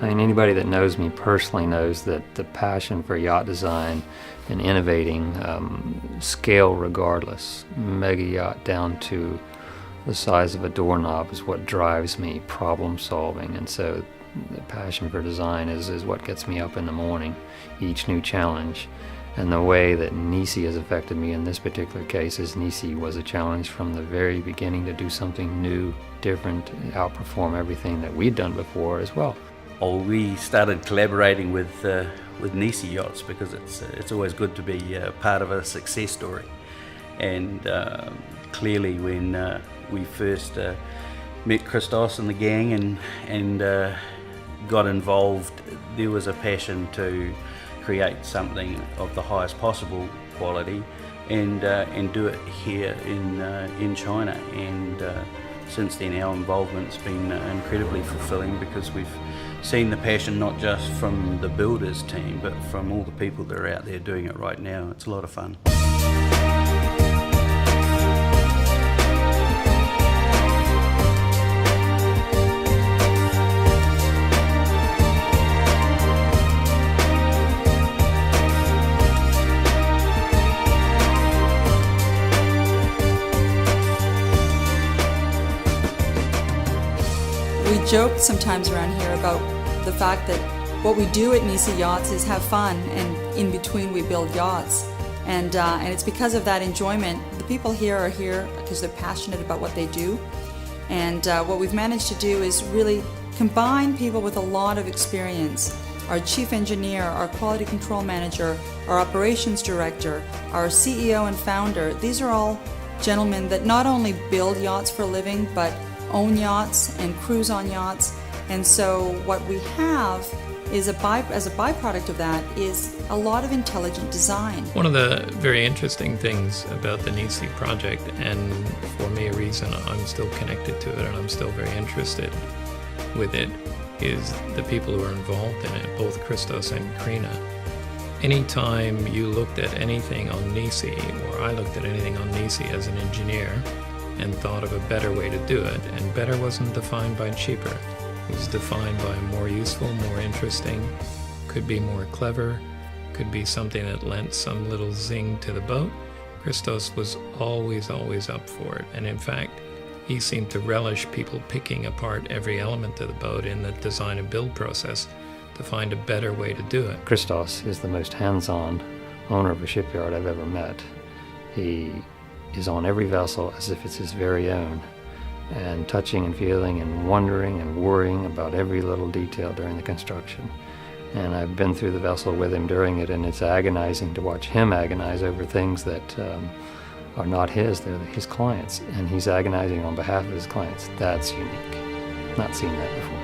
I mean, anybody that knows me personally knows that the passion for yacht design and innovating, scale regardless, mega yacht down to the size of a doorknob is what drives me, problem solving. And so the passion for design is what gets me up in the morning, each new challenge. And the way that Nisi has affected me in this particular case is Nisi was a challenge from the very beginning to do something new, different, outperform everything that we'd done before as well. We started collaborating with Nisi Yachts because it's always good to be part of a success story. And clearly when we first met Christos and the gang and got involved, there was a passion to create something of the highest possible quality and do it here in China. And since then our involvement's been incredibly fulfilling because we've seen the passion not just from the builders team but from all the people that are out there doing it right now. It's a lot of fun. We joke sometimes around here about the fact that what we do at Nisi Yachts is have fun, and in between we build yachts. And it's because of that enjoyment. The people here are here because they're passionate about what they do. And what we've managed to do is really combine people with a lot of experience. Our chief engineer, our quality control manager, our operations director, our CEO and founder, these are all gentlemen that not only build yachts for a living, but own yachts and cruise on yachts. And so what we have is as a byproduct of that is a lot of intelligent design. One of the very interesting things about the Nisi project, and for me a reason I'm still connected to it and I'm still very interested with it, is the people who are involved in it, both Christos and Krina. Anytime you looked at anything on Nisi, or I looked at anything on Nisi as an engineer and thought of a better way to do it, and better wasn't defined by cheaper. It was defined by more useful, more interesting, could be more clever, could be something that lent some little zing to the boat. Christos was always up for it, and in fact, he seemed to relish people picking apart every element of the boat in the design and build process to find a better way to do it. Christos is the most hands-on owner of a shipyard I've ever met. He is on every vessel as if it's his very own, and touching and feeling and wondering and worrying about every little detail during the construction. And I've been through the vessel with him during it, and it's agonizing to watch him agonize over things that are not his, they're his clients, and he's agonizing on behalf of his clients. That's unique. Not seen that before.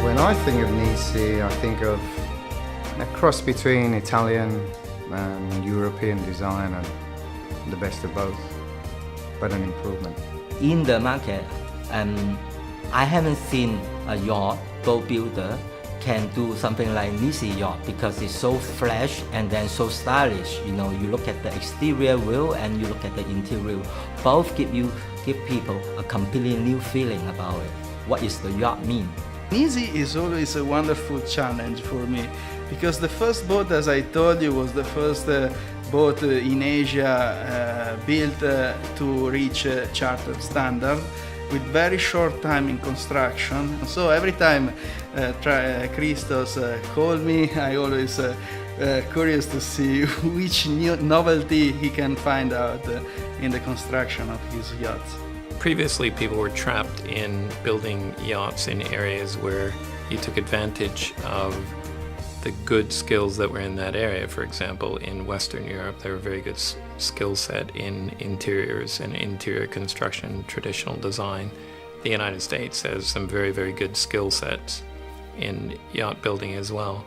When I think of Nisi, I think of a cross between Italian and European design and the best of both, but an improvement. In the market, I haven't seen a yacht boat builder can do something like Nisi yacht because it's so fresh and then so stylish. You know, you look at the exterior view and you look at the interior. Both give people a completely new feeling about it. What is the yacht mean? Nisi is always a wonderful challenge for me because the first boat, as I told you, was the first boat in Asia built to reach charter standard with very short time in construction. So every time Christos called me, I always curious to see which new novelty he can find out in the construction of his yachts. Previously, people were trapped in building yachts in areas where you took advantage of the good skills that were in that area. For example, in Western Europe, there were very good skill set in interiors and interior construction, traditional design. The United States has some very, very good skill sets in yacht building as well.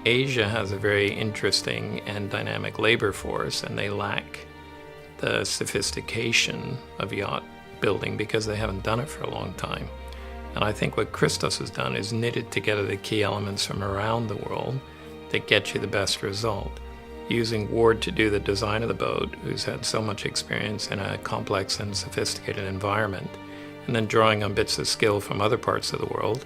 Asia has a very interesting and dynamic labor force, and they lack the sophistication of yacht building because they haven't done it for a long time. And I think what Christos has done is knitted together the key elements from around the world that get you the best result. Using Ward to do the design of the boat, who's had so much experience in a complex and sophisticated environment, and then drawing on bits of skill from other parts of the world,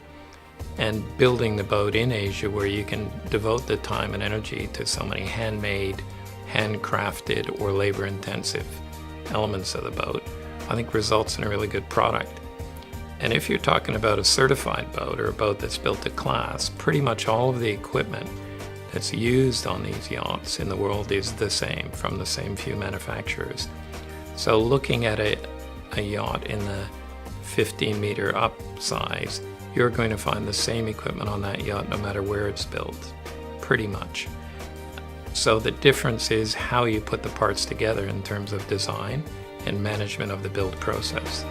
and building the boat in Asia where you can devote the time and energy to so many handmade, handcrafted, or labor-intensive elements of the boat, I think results in a really good product. And if you're talking about a certified boat or a boat that's built to class, pretty much all of the equipment that's used on these yachts in the world is the same, from the same few manufacturers. So looking at a yacht in the 15-meter up size, you're going to find the same equipment on that yacht no matter where it's built, pretty much. So the difference is how you put the parts together in terms of design and management of the build process.